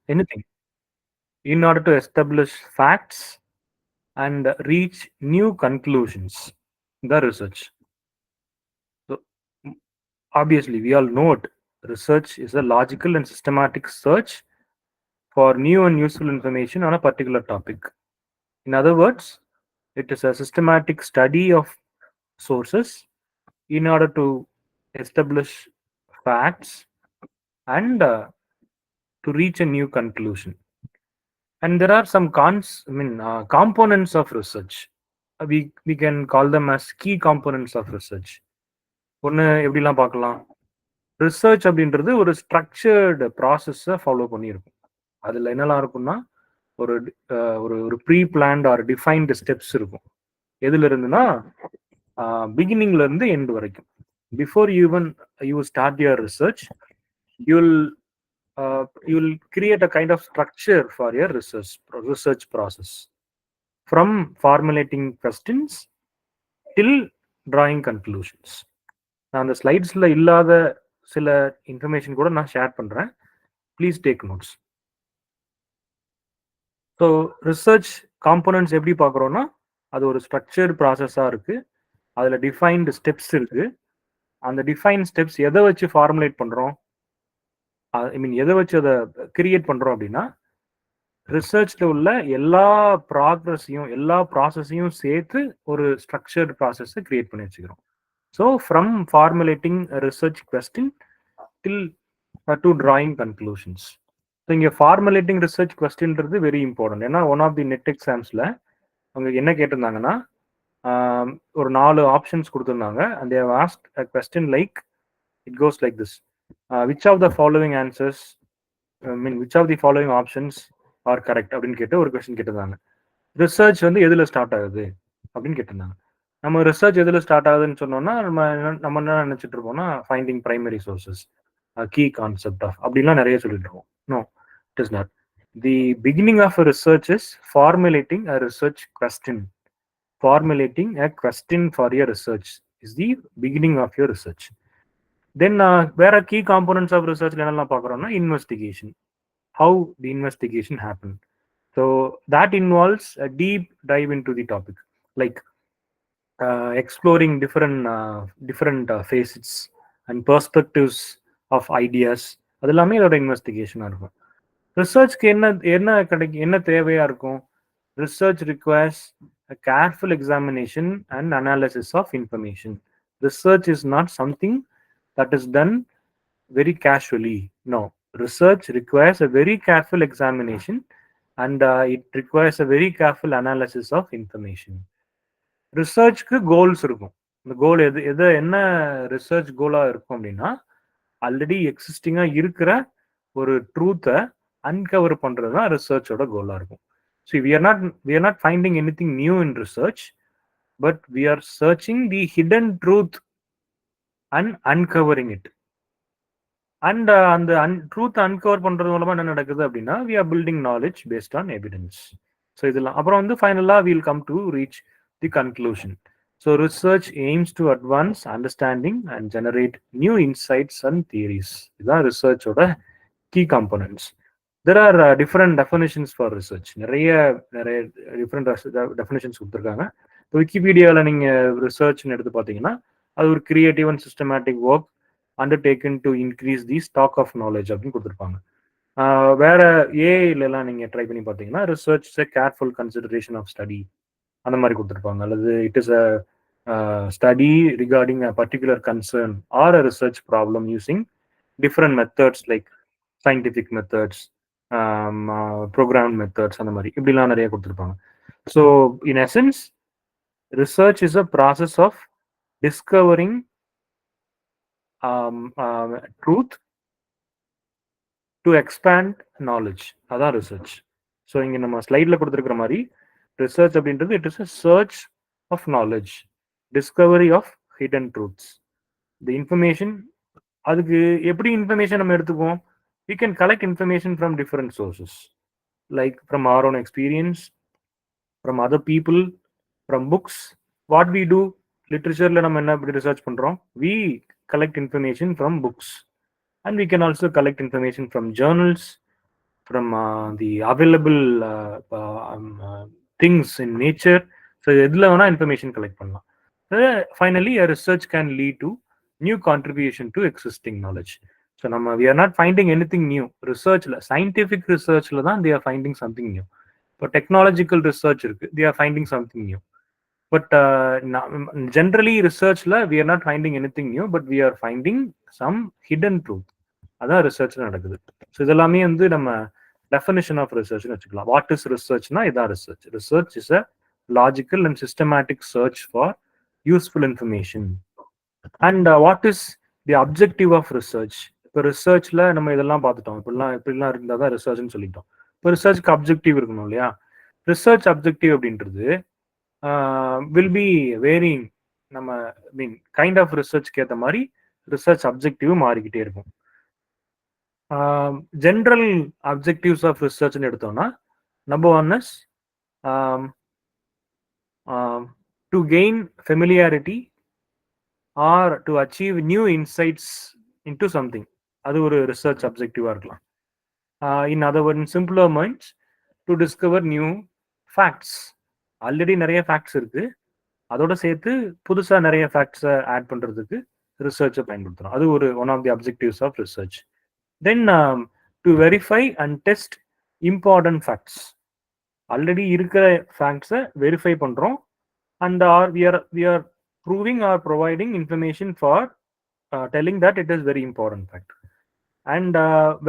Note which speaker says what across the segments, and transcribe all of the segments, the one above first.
Speaker 1: anything, in order to establish facts and reach new conclusions. The research. So, obviously, we all know it. Research is a logical and systematic search for new and useful information on a particular topic. In other words, it is a systematic study of sources in order to establish facts and to reach a new conclusion. And there are some components of research. We can call them as key components of research. ஒன்று எப்படிலாம் பார்க்கலாம், research அப்படின்றது ஒரு structured ப்ராசஸை follow பண்ணியிருக்கும். அதில் என்னெல்லாம் இருக்கும்னா ஒரு ஒரு ஒரு pre planned or defined steps இருக்கும். எதுல இருந்துன்னா பிகினிங்ல இருந்து எண்ட் வரைக்கும். Before even you start your research, you'll you'll create a kind of structure for your research process, from formulating questions till drawing conclusions. நான் அந்த ஸ்லைட்ஸ்ல இல்லாத சில இன்ஃபர்மேஷன் கூட நான் ஷேர் பண்றேன். Please take notes. So research components எப்படி பார்க்குறோன்னா, அது ஒரு ஸ்ட்ரக்சர்டு ப்ராசஸாக இருக்கு. அதில் டிஃபைன்டு ஸ்டெப்ஸ் இருக்கு. அந்த டிஃபைன் ஸ்டெப்ஸ் எதை வச்சு ஃபார்முலேட் பண்ணுறோம், எதை வச்சு அதை கிரியேட் பண்ணுறோம் அப்படின்னா, ரிசர்ச்ல உள்ள எல்லா ப்ராக்ரஸையும் எல்லா ப்ராசஸையும் சேர்த்து ஒரு ஸ்ட்ரக்சர்டு ப்ராசஸை கிரியேட் பண்ணி வச்சுக்கிறோம். So from formulating research question till to drawing conclusions. So இங்கே ஃபார்முலேட்டிங் ரிசர்ச் கொஸ்டின்றது வெரி இம்பார்ட்டன்ட். ஏன்னா ஒன் ஆஃப் தி நெட் எக்ஸாம்ஸில் அவங்க என்ன கேட்டிருந்தாங்கன்னா, ஒரு 4 ஆப்ஷன்ஸ் கொடுத்துருந்தாங்க. And they have asked a question like it goes like this: which of the following answers, which of the following options are correct அப்படின்னு கேட்டு ஒரு கொஸ்டின் கேட்டிருந்தாங்க. ரிசர்ச் வந்து எதில் ஸ்டார்ட் ஆகுது அப்படின்னு கேட்டிருந்தாங்க. நம்ம ரிசர்ச் எதில் ஸ்டார்ட் ஆகுதுன்னு சொன்னோம்னா நம்ம என்ன நினைச்சிட்டு இருப்போம்னா, finding primary sources, key concept of அப்படின்லாம் நிறைய சொல்லிட்டு இருக்கோம். No, it is not. The beginning of a research is formulating a research question. Formulating a question for your research is the beginning of your research. Then where are key components of research என்னெல்லாம் பார்க்குறோம்னா, investigation. How the investigation happened. So that involves a deep dive into the topic, like exploring different facets and perspectives of ideas. அது எல்லாமே இதோட இன்வெஸ்டிகேஷனாக இருக்கும். ரிசர்ச்க்கு என்ன தேவையா இருக்கும்? Research requires a careful examination and analysis of information. Research is not something that is done very casually. No, research requires a very careful examination and it requires a very careful analysis of information. ரிசர்ச்க்கு goals இருக்கும். இந்த கோல் என்ன research Cola இருக்கும் அப்படின்னா, already எக்ஸிஸ்டிங்கா இருக்கிற ஒரு ட்ரூத்தை uncover பண்றது தான் ரிசர்ச்சோட கோலா இருக்கும். So we are not finding anything new in research, but we are searching the hidden truth and uncovering it. And அந்த ட்ரூத் அன்கவர் பண்றது மூலமா என்ன நடக்குது அப்படின்னா, we are building knowledge based on evidence. So இதெல்லாம் அப்புறம் வந்து ஃபைனலா we'll come to reach the conclusion. So research aims to advance understanding and generate new insights and theories. இதுதான் ரிசர்ச்சோட key components. There are different definitions for research. நிறைய different definitions கொடுத்துருக்காங்க. விக்கிபீடியாவில் நீங்கள் ரிசர்ச்னு எடுத்து பார்த்தீங்கன்னா, அது ஒரு creative and systematic work undertaken to increase the stock of knowledge அப்படின்னு கொடுத்துருப்பாங்க. வேற ஏஐலாம் நீங்கள் ட்ரை பண்ணி பார்த்தீங்கன்னா, research is a careful consideration of study அந்த மாதிரி கொடுத்துருப்பாங்க. அல்லது it is a study regarding a particular concern or a research problem using different methods like scientific methods, program methods, அந்த மாதிரி இப்படிலாம் நிறைய கொடுத்துருப்பாங்க. So in essence, research is a process of discovering truth to expand knowledge. அதான் research. So இங்கே நம்ம ஸ்லைடில் கொடுத்துருக்கிற மாதிரி ரிசர்ச் அப்படின்றது it is a search of knowledge, discovery of hidden truths. The information, அதுக்கு எப்படி இன்ஃபர்மேஷன் நம்ம எடுத்துக்குவோம்? We can collect information from different sources, like from our own experience, from other people, from books. What we do, literature நம்ம என்ன அப்படி research பண்றோம்? We collect information from books, and we can also collect information from journals, from the available things in nature. So எதுல வேணா information collect பண்ணலாம். Finally, a research can lead to new contribution to existing knowledge. So we are not finding anything new. Researchல scientific researchல தான் they are finding something new. இப்போ technological research இருக்கு, they are finding something new. But generally researchல we are not finding anything new, but we are finding some hidden truth. அதான் ரிசர்ச்ல நடக்குது. So இதெல்லாமே வந்து நம்ம definition of ரிசர்ச்னு வச்சுக்கலாம். What is ரிசர்ச்னா இதான் research. Research is a logical and systematic search for useful information. And what is the objective of research? இப்போ ரிசர்ச்ல நம்ம இதெல்லாம் பார்த்துட்டோம், இப்படிலாம் இருந்தால் தான் ரிசர்ச்னு சொல்லிட்டோம். இப்போ ரிசர்ச்க்கு அப்ஜெக்டிவ் இருக்கணும் இல்லையா? ரிசர்ச் அப்ஜெக்டிவ் அப்படின்றது வில் பி வேரிங். நம்ம மீன் கைண்ட் ஆஃப் ரிசர்ச்க்கு ஏற்ற மாதிரி ரிசர்ச் அப்ஜெக்டிவ் மாறிக்கிட்டே இருக்கும். ஜென்ரல் அப்ஜெக்டிவ்ஸ் ஆஃப் ரிசர்ச்னு எடுத்தோம்னா, number one is to gain familiarity or to achieve new insights into something. அது ஒரு ரிசர்ச் அப்ஜெக்டிவாக இருக்கலாம். In other word, in simpler minds, to discover new facts. Already நிறைய ஃபேக்ட்ஸ் இருக்கு, அதோட சேர்த்து புதுசாக நிறைய ஃபேக்ட்ஸை ஆட் பண்ணுறதுக்கு ரிசர்ச்சை பயன்படுத்துகிறோம். அது ஒரு one of the objectives of research. Then to verify and test important facts. Already இருக்கிற facts verify பண்றோம், and we are proving or providing information for telling that it is very important fact. And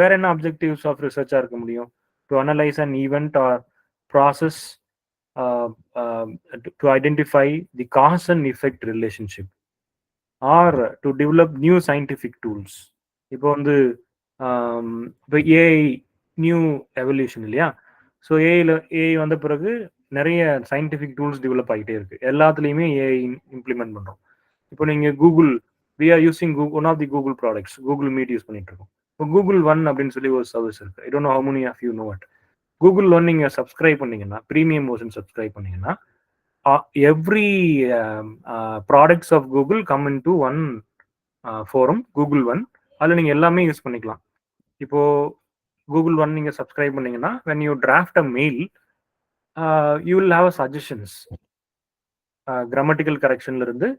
Speaker 1: வேற என்ன objectives of research இருக்க முடியும்? To analyze an event or process, to identify the cause and effect relationship, or to develop new scientific tools. இப்போ வந்து இப்போ AI new evolution இல்லையா? So AI வந்த பிறகு நிறைய சயின்டிஃபிக் டூல்ஸ் டெவலப் ஆகிட்டே இருக்கு. எல்லாத்துலேயுமே ஏஐ இம்ப்ளிமெண்ட் பண்ணுறோம். இப்போ நீங்கள் Google, we are using one of the Google products, Google Meet use பண்ணிட்டு இருக்கோம். இப்போ கூகுள் ஒன் அப்படின்னு சொல்லி ஒரு சர்வீஸ் இருக்கு. I don't know how many of you know it. Google One நீங்கள் சப்ஸ்கிரைப் பண்ணீங்கன்னா, ப்ரீமியம் வெர்ஷன் சப்ஸ்கிரைப் பண்ணீங்கன்னா, every products of Google come in to one forum, Google One. அதில் நீங்கள் எல்லாமே யூஸ் பண்ணிக்கலாம். இப்போ கூகுள் ஒன் நீங்கள் சப்ஸ்கிரைப் பண்ணீங்கன்னா, when you draft a mail, you will have a suggestions. Grammatical கரெக்ஷன்ல இருந்து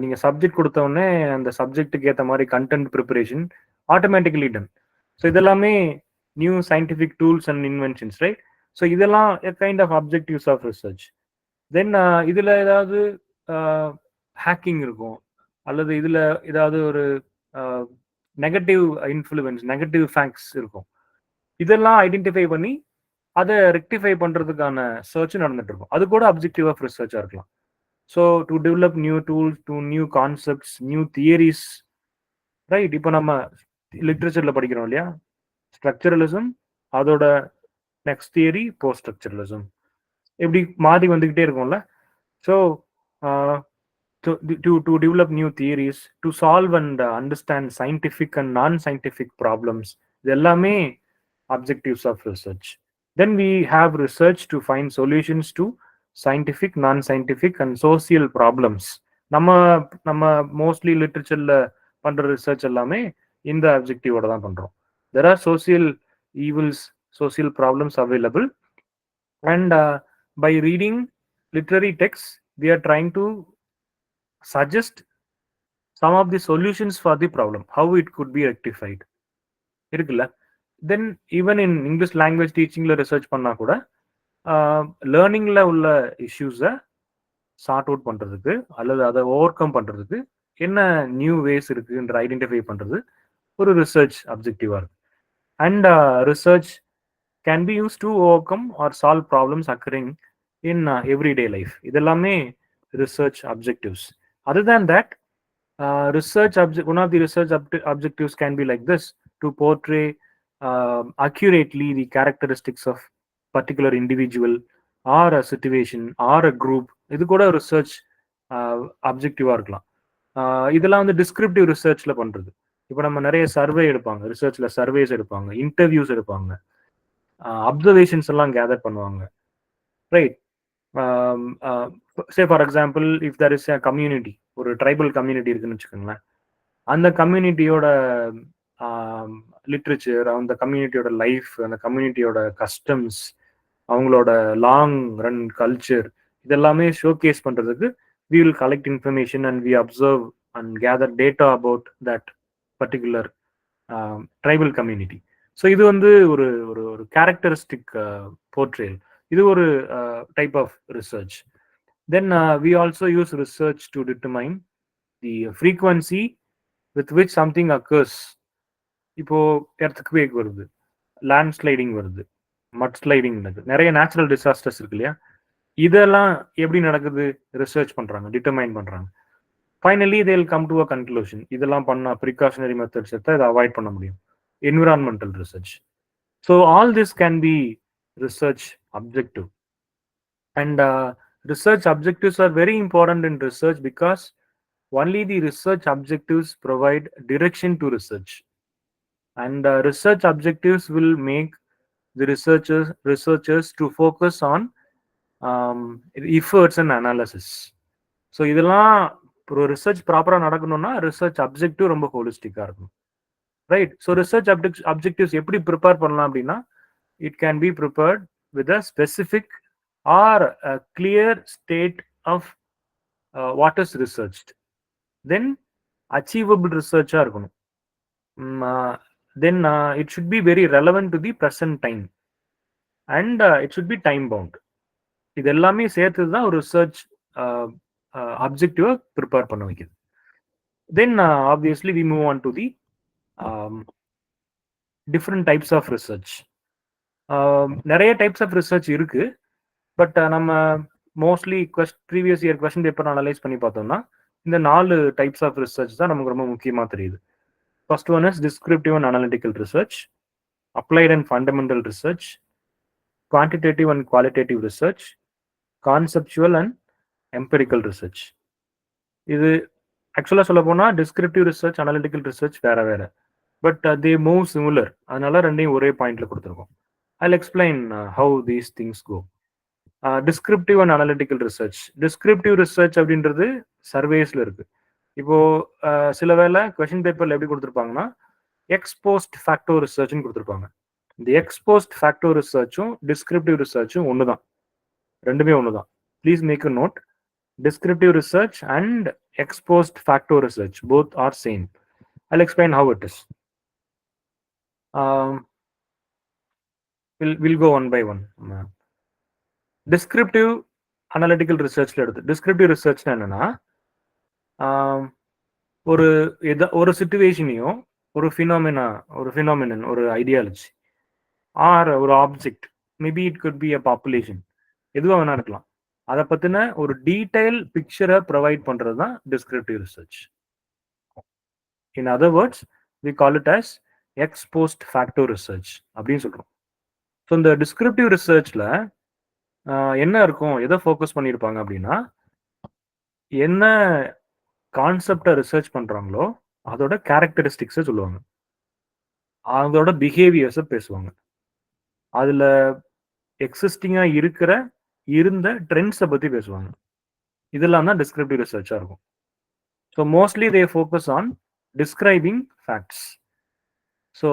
Speaker 1: நீங்கள் சப்ஜெக்ட் கொடுத்தோடனே அந்த சப்ஜெக்ட்டுக்கு ஏற்ற மாதிரி content preparation automatically done. So இதெல்லாமே new scientific tools and inventions, right? So இதெல்லாம் kind of objectives of research. Then இதில் ஏதாவது ஹேக்கிங் இருக்கும், அல்லது இதில் ஏதாவது ஒரு நெகட்டிவ் இன்ஃப்ளூயன்ஸ், நெகட்டிவ் ஃபேக்ட்ஸ் இருக்கும். இதெல்லாம் ஐடென்டிஃபை பண்ணி அதை ரெக்டிஃபை பண்ணுறதுக்கான சர்ச் நடந்துட்டு இருக்கும். அது கூட அப்ஜெக்டிவ் ஆஃப் ரிசர்ச்சாக இருக்கலாம். So to develop new tools, to new concepts, new theories, right? இப்போ நம்ம லிட்ரேச்சரில் படிக்கிறோம் இல்லையா? ஸ்ட்ரக்சரலிசம், அதோட நெக்ஸ்ட் தியரி போஸ்ட் ஸ்ட்ரக்சரலிசம், இப்படி மாறி வந்துக்கிட்டே இருக்கும்ல. So to develop new theories, to solve and understand scientific and non-scientific problems. இதெல்லாமே objectives of research. Then we have research to find solutions to scientific, non-scientific and social problems. நம்ம mostly லிட்ரேச்சர்ல பண்ற research எல்லாமே இந்த அப்ஜெக்டிவோட தான் பண்றோம். There are social evils, social problems available, and by reading literary texts we are trying to suggest some of the solutions for the problem, how it could be rectified. இருக்குல்ல? Then even in English language teachingல research பண்ணா கூட லேர்னிங்ல உள்ள இஷ்யூஸை sort out பண்றதுக்கு அல்லது அதை over come பண்றதுக்கு என்ன நியூ வேஸ் இருக்குன்ற ஐடென்டிஃபை பண்றது ஒரு ரிசர்ச் அப்ஜெக்டிவா இருக்கு. And research can be used to overcome or solve problems occurring in everyday life. இதெல்லாமே research objectives. Other than that, one of the research objectives can be like this: to portray accurately the characteristics of particular individual or a situation or a group. இது கூட research அப்ஜெக்டிவா இருக்கலாம். இதெல்லாம் வந்து descriptive ரிசர்ச்ல பண்றது. இப்போ நம்ம நிறைய சர்வே எடுப்பாங்க, ரிசர்ச்ல சர்வேஸ் எடுப்பாங்க, இன்டர்வியூஸ் எடுப்பாங்க, அப்சர்வேஷன்ஸ் எல்லாம் கேதர் பண்ணுவாங்க, right? say for example, if there is a community, ஒரு ட்ரைபல் கம்யூனிட்டி இருக்குன்னு வச்சுக்கோங்களேன். அந்த கம்யூனிட்டியோட லிட்ரேச்சர், அந்த கம்யூனிட்டியோட லைஃப், அந்த கம்யூனிட்டியோட கஸ்டம்ஸ், அவங்களோட லாங் ரன் கல்ச்சர், இதெல்லாமே ஷோகேஸ் பண்றதுக்கு we will collect information and we observe and gather data about that particular tribal community. So இது வந்து ஒரு ஒரு ஒரு கேரக்டரிஸ்டிக் போர்ட்ரேல். இது ஒரு type of research. Then we also use research to determine the frequency with which something occurs. இப்போ earthquake வருது, land sliding வருது, மட் ஸ்லைடிங் நடக்குது, நிறைய நேச்சுரல் டிசாஸ்டர்ஸ் இருக்கு இல்லையா? இதெல்லாம் எப்படி நடக்குது ரிசர்ச் பண்றாங்க, டிட்டர்மைன் பண்றாங்க. ஃபைனலி தேல் கம் டு அ கன்க்ளூஷன். இதெல்லாம் பண்ணா ப்ரிகாஷனரி மெத்தட்ஸ் எடுத்தா இதை அவாய்ட் பண்ண முடியும். Environmental research. So all this can be research objective. And research objectives are very important in research because only the research objectives provide direction to research, and research objectives will make the researchers to focus on efforts and analysis. So இதெல்லாம் ஒரு research ப்ராப்பராக நடக்கணும்னா research objective ரொம்ப ஹோலிஸ்டிக்காக இருக்கும். Right. So research objectives எப்படி prepare பண்ணலாம் அப்படின்னா, it can be prepared with a specific R a clear state of what is researched. Then achievable research இருக்கணும். Then it should be very relevant to the present time and it should be time bound. இது எல்லாமே சேர்த்து தான் ஒரு research அப்ஜெக்டிவை prepare பண்ண வைக்குது. Then obviously we move on to the different types of research. நிறைய types of research இருக்கு. But நம்ம mostly previous year question paper analyse பண்ணி பார்த்தோம்னா இந்த 4 டைப்ஸ் ஆஃப் ரிசர்ச் தான் நமக்கு ரொம்ப முக்கியமா தெரியுது. First one is descriptive and analytical research, applied and fundamental research, quantitative and qualitative research, conceptual and empirical research. இது ஆக்சுவலாக சொல்ல போனால் டிஸ்கிரிப்டிவ் ரிசர்ச், அனலிட்டிக்கல் ரிசர்ச் வேற வேற, பட் தே மூவ் சிமிலர். அதனால ரெண்டையும் ஒரே பாயிண்ட்ல கொடுத்துருக்கோம். I'll explain how these things go. Descriptive and analytical research. Descriptive research அப்படின்றது சர்வேஸ்ல இருக்கு. இப்போ சில வேளை கொஸ்டின் பேப்பர்ல எப்படி கொடுத்துருப்பாங்கன்னா எக்ஸ்போஸ்ட் ஃபேக்டோ ரிசர்ச்னு கொடுத்துருப்பாங்க. இந்த எக்ஸ்போஸ்ட் ஃபேக்டோ ரிசர்ச்சும் டிஸ்கிரிப்டிவ் ரிசர்ச்சும் ஒண்ணுதான், ரெண்டுமே ஒண்ணுதான். Please make a note. Descriptive research and exposed facto research both are same. I'll explain how it is. We'll go one by one. Descriptive analytical research ல எடுத்து டிஸ்கிரிப்டிவ் ரிசர்ச் என்னன்னா, ஒரு சிச்சுவேஷனையும் ஒரு ஃபினாமினன் ஒரு ideology R ஒரு object, maybe it could be a population, எதுவாக வேணா இருக்கலாம், அதை பத்தின ஒரு டீடைல் பிக்சரை ப்ரொவைட் பண்றது தான் descriptive research. In other words we call it as ex post facto research அப்படின்னு சொல்றோம். ஸோ இந்த டிஸ்கிரிப்டிவ் ரிசர்ச்ல என்ன இருக்கும், எதை ஃபோக்கஸ் பண்ணியிருப்பாங்க அப்படின்னா, என்ன கான்செப்டை ரிசர்ச் பண்றாங்களோ அதோட கேரக்டரிஸ்டிக்ஸை சொல்லுவாங்க, அதோட பிஹேவியர்ஸை பேசுவாங்க, அதுல எக்ஸிஸ்டிங்கா இருந்த ட்ரெண்ட்ஸை பத்தி பேசுவாங்க. இதெல்லாம் தான் டிஸ்கிரிப்டிவ் ரிசர்ச்சா இருக்கும். So mostly they focus on describing facts. So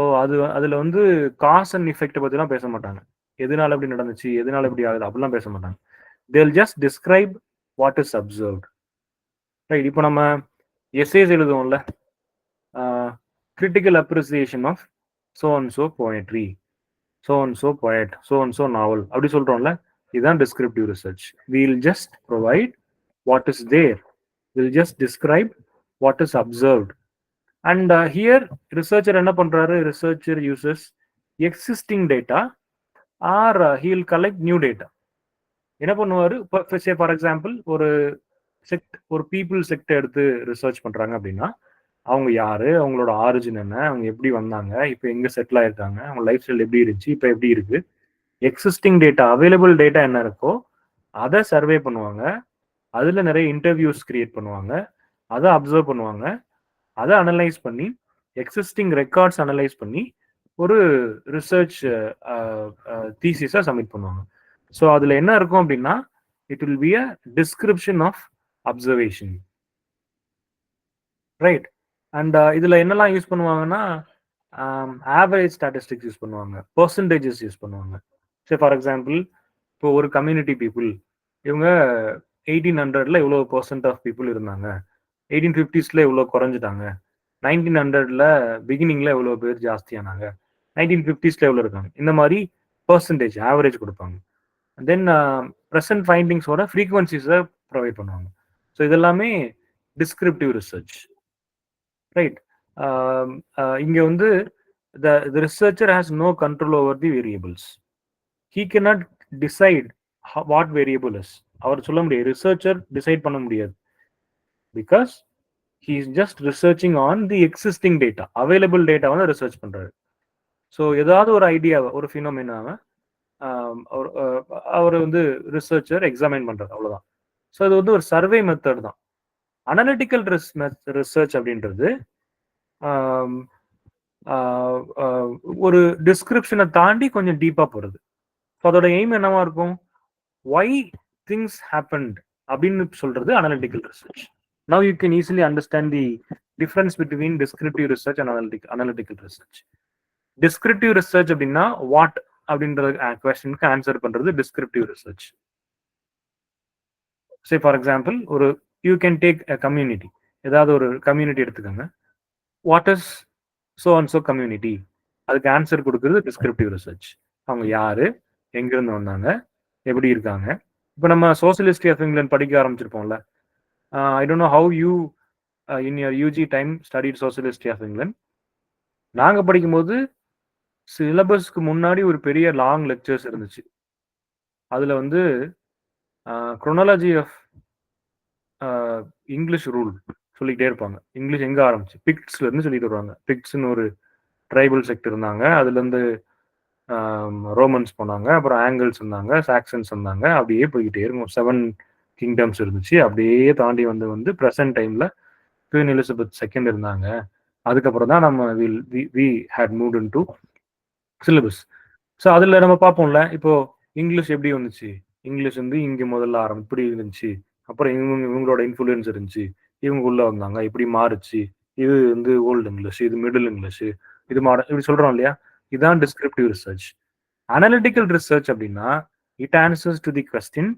Speaker 1: அதுல வந்து காஸ் அண்ட் இஃபெக்டை பத்திலாம் பேச மாட்டாங்க. எதனால எப்படி நடந்துச்சு, எதனால எப்படி ஆகுது அப்படிலாம் பேச மாட்டாங்க. They'll just describe what is observed. Right. இப்போ நம்ம எஸ்ஏஸ் எழுதுவோம்ல, critical appreciation of so and so poetry, so and so poet, so and so novel அப்படி சொல்றோம்ல, இதுதான் descriptive research. We'll just provide what is there, will just describe what is observed. And here researcher என்ன பண்றாரு, researcher uses existing data or he will collect new data. என்ன பண்ணுவாரு, for example ஒரு people sect எடுத்து research பண்றாங்க அப்படின்னா, அவங்க யாரு, அவங்களோட ஆரிஜின் என்ன, அவங்க எப்படி வந்தாங்க, இப்போ எங்க செட்டில் ஆயிருக்காங்க, அவங்க லைஃப் ஸ்டைல் எப்படி இருந்துச்சு, இப்போ எப்படி இருக்கு, எக்ஸிஸ்டிங் டேட்டா, அவைலபிள் டேட்டா என்ன இருக்கோ அதை சர்வே பண்ணுவாங்க, அதுல நிறைய இன்டர்வியூஸ் கிரியேட் பண்ணுவாங்க, அதை அப்சர்வ் பண்ணுவாங்க, அதை அனலைஸ் பண்ணி எக்ஸிஸ்டிங் ரெக்கார்ட்ஸ் அனலைஸ் பண்ணி ஒரு ரிசர்ச் தீசிஸா சப்மிட் பண்ணுவாங்க. ஸோ அதுல என்ன இருக்கும் அப்படின்னா, it will be a description of observation. Right. And இதுல என்னெல்லாம் யூஸ் பண்ணுவாங்கன்னா, ஆவரேஜ் ஸ்டாட்டிஸ்டிக்ஸ் யூஸ் பண்ணுவாங்க, பெர்சன்டேஜஸ் யூஸ் பண்ணுவாங்க. சரி, ஃபார் எக்ஸாம்பிள் இப்போ ஒரு கம்யூனிட்டி பீப்புள் இவங்க 1800ல இவ்வளோ பெர்சன்ட் ஆஃப் பீப்புள் இருந்தாங்க, 1850ஸ்ல இவ்வளோ குறைஞ்சிட்டாங்க, 1900ல பிகினிங்ல இவ்வளோ பேர் ஜாஸ்தியானாங்க, 1950ஸ்ல எவ்வளோ இருக்காங்க, இந்த மாதிரி பெர்சன்டேஜ் ஆவரேஜ் கொடுப்பாங்க. தென் ப்ரெசன்ட் ஃபைண்டிங்ஸோட ஃப்ரீக்வன்சிஸை ப்ரொவைட் பண்ணுவாங்க. ஸோ இதெல்லாமே டிஸ்கிரிப்டிவ் ரிசர்ச், ரைட்? இங்கே வந்து the researcher has no control over the variables. He cannot decide what variable is. அவர் சொல்ல முடியாது, ரிசர்ச்சர் டிசைட் பண்ண முடியாது. Because he is just researching on the existing data, available data வந்து research பண்றாரு. So ஏதாவது ஒரு ஐடியாவை, ஒரு ஃபினோமினாவை அவர் வந்து ரிசர்ச்சர் எக்ஸாமைன் பண்றாரு, அவ்வளவுதான். ஸோ இது வந்து ஒரு சர்வே மெத்தட் தான். அனலிட்டிக்கல் ரிசர்ச் அப்படின்றது ஒரு டிஸ்கிரிப்ஷனை தாண்டி கொஞ்சம் டீப்பா போறது. ஸோ அதோட எய்ம் என்னவா இருக்கும்? why things happened அப்படின்னு சொல்றது analytical research. now you can easily understand the difference between descriptive research and analytical research. descriptive research அப்படின்னா வாட் அப்படின்ற கொஸ்டினுக்கு ஆன்சர் பண்றது descriptive research. say for example ஒரு you can take a community, ஏதாவது ஒரு community எடுத்துக்கோங்க. What is so and so community, அதுக்கு answer கொடுக்குறது descriptive research. அவங்க யாரு, எங்கிருந்து வந்தாங்க, எப்படி இருக்காங்க. இப்போ நம்ம சோசியல் ஹிஸ்டரி ஆஃப் இங்கிலாந்து படிக்க ஆரம்பிச்சிருப்போம்ல. I don't know how you in your UG time studied social history of England. நாங்கள் படிக்கும்போது சிலபஸ்க்கு முன்னாடி ஒரு பெரிய லாங் லெக்சர்ஸ் இருந்துச்சு. அதில் வந்து குரோனாலஜி ஆஃப் இங்கிலீஷ் ரூல் சொல்லிக்கிட்டே இருப்பாங்க. இங்கிலீஷ் எங்கே ஆரம்பிச்சு, பிக்ட்ஸ்ல இருந்து சொல்லிட்டு வருவாங்க. பிக்ட்ஸ்னு ஒரு ட்ரைபல் செக்ட் இருந்தாங்க, அதுலேருந்து ரோமன்ஸ் போனாங்க, அப்புறம் ஆங்கிள்ஸ் இருந்தாங்க, சாக்சன்ஸ் இருந்தாங்க, அப்படியே போய்கிட்டே இருக்கும். 7 கிங்டம்ஸ் இருந்துச்சு. அப்படியே தாண்டி வந்து ப்ரெசன்ட் டைம்ல குவீன் எலிசபெத் செகண்ட் இருந்தாங்க. அதுக்கப்புறம் தான் நம்ம we had moved into syllabus. So அதில் நம்ம பார்ப்போம்ல, இப்போ இங்கிலீஷ் எப்படி வந்துச்சு, இங்கிலீஷ் வந்து இங்கே முதல்ல இப்படி இருந்துச்சு, அப்புறம் இவங்களோட இன்ஃப்ளூயன்ஸ் இருந்துச்சு, இவங்க உள்ள வந்தாங்க, இப்படி மாறுச்சு, இது வந்து ஓல்டு இங்கிலீஷ், இது மிடில் இங்கிலீஷ், இது மாடர்ன், இப்படி சொல்றோம் இல்லையா? இதுதான் டிஸ்கிரிப்டிவ் ரிசர்ச். அனலிட்டிக்கல் ரிசர்ச் அப்படின்னா it answers to the question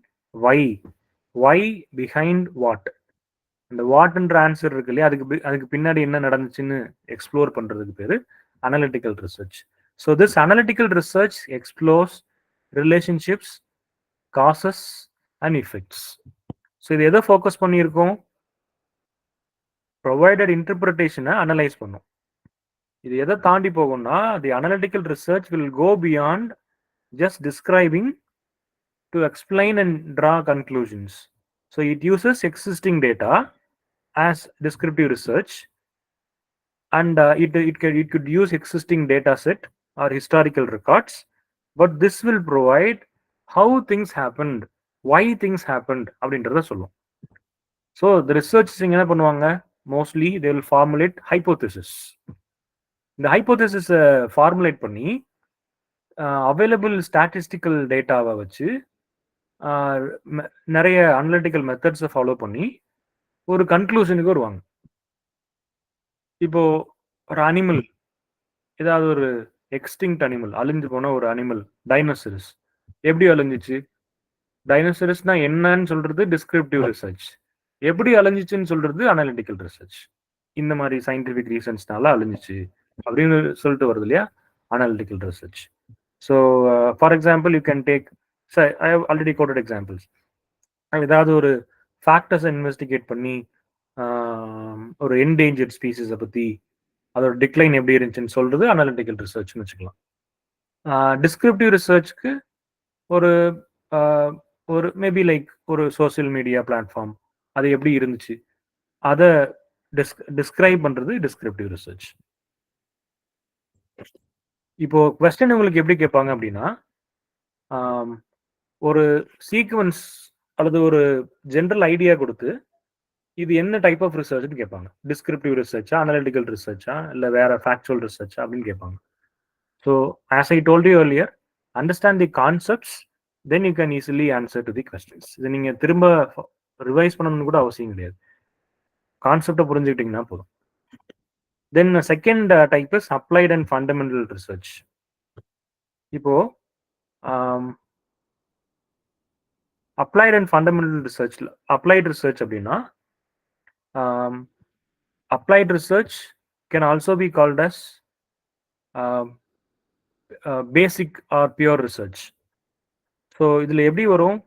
Speaker 1: why behind what. அந்த வாட்ன்ற ஆன்சர் இருக்கு இல்லையா, அதுக்கு பின்னாடி என்ன நடந்துச்சுன்னு எக்ஸ்ப்ளோர் பண்றதுக்கு பேரு analytical research. So this analytical research explores relationships, causes and effects. So இது எதை ஃபோக்கஸ் பண்ணியிருக்கோம்? ப்ரொவைடட் இன்டர்பிரிட்டேஷனை அனலைஸ் பண்ணும். இது எதை தாண்டி போகும்னா, the analytical research will go beyond just describing to explain and draw conclusions. So it uses existing data as descriptive research, and it could use existing data set or historical records, but this will provide how things happened, why things happened அப்படின்றத சொல்லும். So the researchers என்ன பண்ணுவாங்க? Mostly they will formulate hypothesis. இந்த hypothesis formulate பண்ணி available statistical டேட்டாவை வச்சு நிறைய analytical மெத்தட்ஸை follow பண்ணி ஒரு கன்க்ளூஷனுக்கு வருவாங்க. இப்போ ஒரு அனிமல், ஏதாவது ஒரு எக்ஸ்டிங்க்ட் அனிமல், அழிஞ்சு போன ஒரு அனிமல், டைனோசரஸ் எப்படி அழிஞ்சிச்சு? டைனோசரஸ்னா என்னன்னு சொல்றது டிஸ்கிரிப்டிவ் ரிசர்ச், எப்படி அழிஞ்சிச்சுன்னு சொல்றது அனலிட்டிக்கல் ரிசர்ச். இந்த மாதிரி சயின்டிபிக் ரீசன்ஸ்னால அழிஞ்சிச்சு அப்படின்னு சொல்லிட்டு வருது இல்லையா, analytical research. So, for example, you can take, so I have already quoted examples. ஏதாவது ஒரு ஃபேக்டர்ஸை இன்வெஸ்டிகேட் பண்ணி ஒரு என்டேஞ்சர்ட் ஸ்பீசிஸை பற்றி அதோட டிக்ளைன் எப்படி இருந்துச்சுன்னு சொல்றது அனலிட்டிக்கல் ரிசர்ச்னு வச்சுக்கலாம். டிஸ்கிரிப்டிவ் ரிசர்ச்சுக்கு ஒரு ஒரு மேபி லைக் ஒரு சோசியல் மீடியா பிளாட்ஃபார்ம் அது எப்படி இருந்துச்சு அதை டிஸ்கிரைப் பண்ணுறது டிஸ்கிரிப்டிவ் ரிசர்ச். இப்போ கொஸ்டின் உங்களுக்கு எப்படி கேட்பாங்க அப்படின்னா, ஒரு சீக்வன்ஸ் அல்லது ஒரு ஜென்ரல் ஐடியா கொடுத்து இது என்ன டைப் ஆஃப் ரிசர்ச்னு கேட்பாங்க. டிஸ்கிரிப்டிவ் ரிசர்ச்சா, அனலிட்டிக்கல் ரிசர்ச்சா, இல்லை வேற ஃபேக்சுவல் ரிசர்ச்சா அப்படின்னு கேட்பாங்க. So as I told you earlier, understand the concepts, then you can easily answer to the questions. இது நீங்க திரும்ப ரிவைஸ் பண்ணணும்னு கூட அவசியம் கிடையாது, கான்செப்டை புரிஞ்சுக்கிட்டீங்கன்னா போதும். Then second type is applied and fundamental research. இப்போ applied and fundamental research applied research அப்படின்னா applied research can also be called as basic or pure research. So இதுல எப்படி வரும்,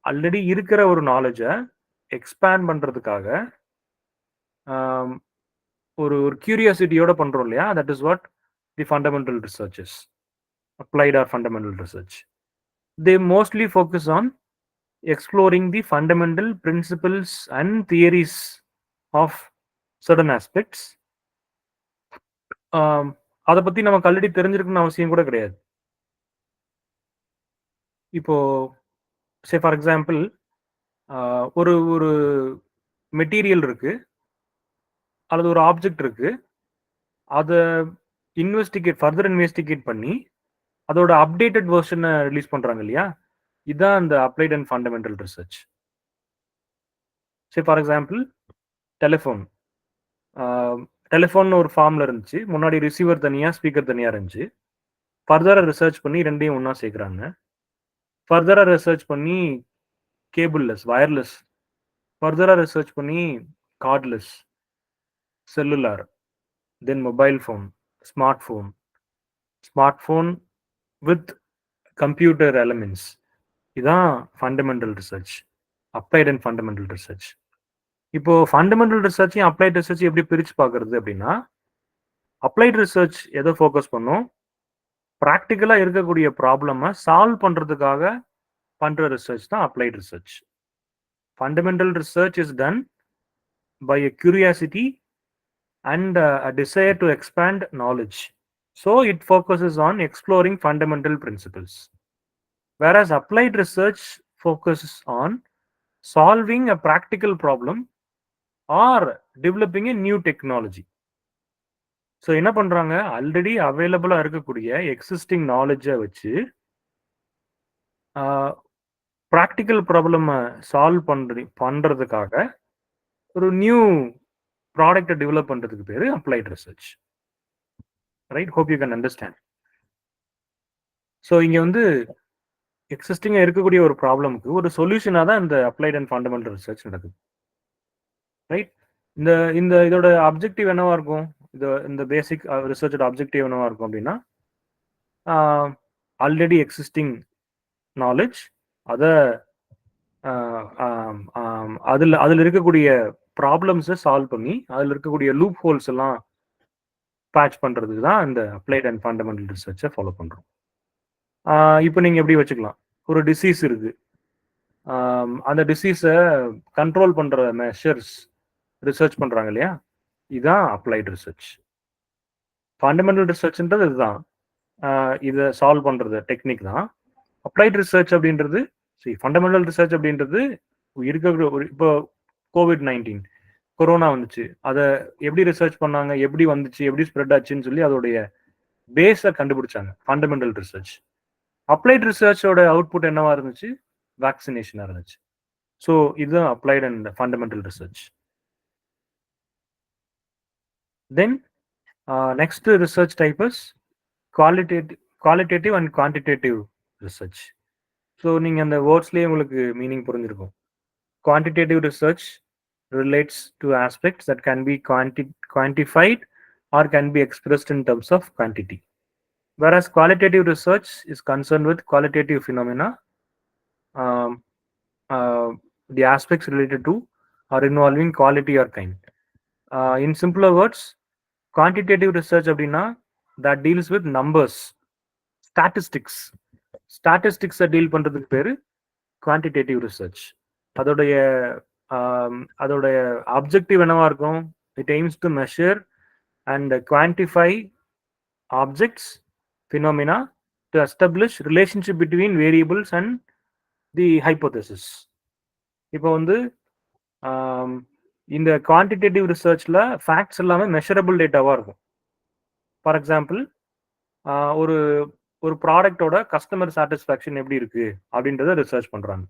Speaker 1: ஆல்ரெடி இருக்கிற ஒரு நாலேஜை எக்ஸ்பேண்ட் பண்றதுக்காக ஒரு ஒரு கியூரியாசிட்டியோட பண்றோம் இல்லையா, that is what the fundamental researches, applied or fundamental research. They mostly focus on exploring the fundamental principles and theories of certain aspects. அதை பத்தி நமக்கு ஆல்ரெடி தெரிஞ்சிருக்கணும்னு அவசியம் கூட கிடையாது. இப்போ சே ஃபார் எக்ஸாம்பிள் ஒரு ஒரு மெட்டீரியல் இருக்கு அல்லது ஒரு ஆப்ஜெக்ட் இருக்கு, அதை ஃபர்தர் இன்வெஸ்டிகேட் பண்ணி அதோட அப்டேட்டட் வெர்ஷனை ரிலீஸ் பண்றாங்க இல்லையா, இதுதான் இந்த applied and fundamental research. Say for example telephone ஒரு ஃபார்ம்ல இருந்துச்சு, முன்னாடி ரிசீவர் தனியா ஸ்பீக்கர் தனியா இருந்துச்சு. ஃபர்தரா ரிசர்ச் பண்ணி ரெண்டையும் ஒன்னா சேர்க்குறாங்க. ஃபர்தரா ரிசர்ச் பண்ணி கேபிள்லெஸ், வயர்லெஸ், ஃபர்தரா ரிசர்ச் பண்ணி cordless, cellular, then mobile phone, smart phone with computer elements. இதுதான் fundamental research, applied and fundamental research. இப்போ ஃபண்டமெண்டல் ரிசர்ச்சையும் அப்ளைட் ரிசர்ச் எப்படி பிரிச்சு பார்க்கறது அப்படின்னா, அப்ளைட் ரிசர்ச் எதை ஃபோக்கஸ் பண்ணும், ப்ராக்டிக்கலா இருக்கக்கூடிய ப்ராப்ளமை சால்வ் பண்றதுக்காக பண்ற ரிசர்ச் தான் applied research. Fundamental research is done by a curiosity and a desire to expand knowledge. So it focuses on exploring fundamental principles. Whereas applied research focuses on solving a practical problem or developing a new technology. So என்ன பண்றாங்க, already அவைலபிளா இருக்கக்கூடிய existing நாலேஜை வச்சு practical ப்ராப்ளமை solve பண்றதுக்காக ஒரு new ப்ராடக்டை develop பண்றதுக்கு பேரு applied research. Right, hope you can understand. So இங்க வந்து எக்ஸிஸ்டிங்கா இருக்கக்கூடிய ஒரு ப்ராப்ளமுக்கு ஒரு சொல்யூஷனாக தான் இந்த அப்ளைட் அண்ட் ஃபண்டமெண்டல் ரிசர்ச் நடக்குது. ரைட், இந்த இதோட அப்ஜெக்டிவ் என்னவா இருக்கும், இந்த பேசிக் ரிசர்ச்சோட அப்ஜெக்டிவ் என்னவா இருக்கும் அப்படின்னா, ஆல்ரெடி எக்ஸிஸ்டிங் நாலேஜ் அதை அதில் இருக்கக்கூடிய ப்ராப்ளம்ஸை சால்வ் பண்ணி அதில் இருக்கக்கூடிய லூப் ஹோல்ஸ் எல்லாம் பேட்ச் பண்ணுறதுக்கு தான் இந்த அப்ளைட் அண்ட் ஃபண்டமெண்டல் ரிசர்ச்சை ஃபாலோ பண்ணுறோம். இப்போ நீங்கள் எப்படி வச்சுக்கலாம், ஒரு டிசீஸ் இருக்கு, அந்த டிசீஸை கண்ட்ரோல் பண்ணுற மெஷர்ஸ் ரிசர்ச் பண்ணுறாங்க இல்லையா, இதுதான் அப்ளைட் ரிசர்ச். ஃபண்டமெண்டல் ரிசர்ச்ன்றது இதுதான், இதை சால்வ் பண்ணுறது டெக்னிக் தான். அப்ளைட் ரிசர்ச் அப்படின்றது, ஃபண்டமெண்டல் ரிசர்ச் அப்படின்றது இருக்கிற ஒரு, இப்போ COVID-19 கொரோனா வந்துச்சு, அதை எப்படி ரிசர்ச் பண்ணாங்க, எப்படி வந்துச்சு, எப்படி ஸ்ப்ரெட் ஆச்சுன்னு சொல்லி அதோடைய பேஸை கண்டுபிடிச்சாங்க, ஃபண்டமெண்டல் ரிசர்ச். அப்ளைட் ரிசர்ச்சோட அவுட்புட் என்னவா இருந்துச்சு, வேக்சினேஷனாக இருந்துச்சு. ஸோ இதுதான் applied and fundamental research. Then next research type is qualitative and quantitative research. So நீங்கள் அந்த வேர்ட்ஸ்லேயே உங்களுக்கு மீனிங் புரிஞ்சிருக்கும். Quantitative research relates to aspects that can be quantified or can be expressed in terms of quantity. Whereas qualitative research is concerned with qualitative phenomena, the aspects related to or involving quality or kind. In simpler words, quantitative research அப்படின்னா that deals with numbers, statistics. Statistics deal பண்றதுக்கு பேரு quantitative research. அதோடைய objective என்னவா இருக்கும், it AIIMS to measure and quantify objects, phenomena, to establish relationship between variables and the hypothesis. இப்போ வந்து இந்த quantitative ரிசர்ச்ல facts எல்லாமே மெஷரபிள் டேட்டாவாக இருக்கும். ஃபார் எக்ஸாம்பிள், ஒரு ஒரு ப்ராடக்டோட கஸ்டமர் சாட்டிஸ்ஃபேக்ஷன் எப்படி இருக்கு அப்படின்றத ரிசர்ச் பண்றாங்க,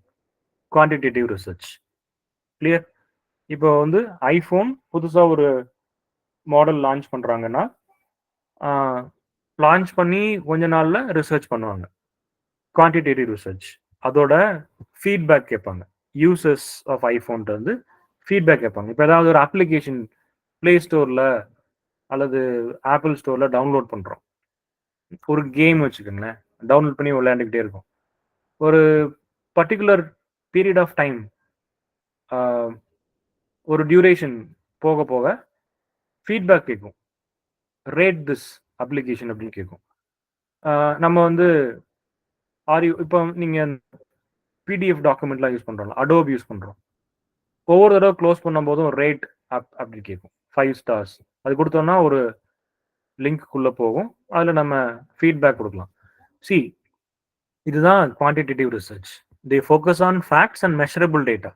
Speaker 1: குவான்டிடேட்டிவ் ரிசர்ச். கிளியர்? இப்போ வந்து ஐஃபோன் புதுசாக ஒரு மாடல் லான்ச் பண்றாங்கன்னா லான்ச் பண்ணி கொஞ்ச நாள்ல ரிசர்ச் பண்ணுவாங்க, குவான்டிடேட்டிவ் ரிசர்ச். அதோட ஃபீட்பேக் கேட்பாங்க. யூசர்ஸ் ஆஃப் ஐஃபோன்ட்டு வந்து ஃபீட்பேக் கேட்பாங்க. இப்போ ஏதாவது ஒரு அப்ளிகேஷன் ப்ளே ஸ்டோரில் அல்லது ஆப்பிள் ஸ்டோரில் டவுன்லோட் பண்ணுறோம். ஒரு கேம் வச்சுக்கோங்களேன், டவுன்லோட் பண்ணி விளையாண்டுக்கிட்டே இருக்கும். ஒரு பர்டிகுலர் பீரியட் ஆஃப் டைம், ஒரு டியூரேஷன் போக போக ஃபீட்பேக் கேட்கும். ரேட் திஸ் அப்ளிகேஷன் அப்படின்னு கேட்கும். நம்ம வந்து இப்போ நீங்கள் பிடிஎஃப் டாக்குமெண்ட்லாம் யூஸ் பண்ணுறோம், அடோப் யூஸ் பண்ணுறோம். ஒவ்வொரு தடவை க்ளோஸ் பண்ணும்போதும் ரேட் அப்படி கேட்கும், 5 ஸ்டார்ஸ். அது கொடுத்தோம்னா ஒரு லிங்க்குள்ளே போகும், அதில் நம்ம ஃபீட்பேக் கொடுக்கலாம். சி, இதுதான் quantitative research. They focus on facts and measurable data.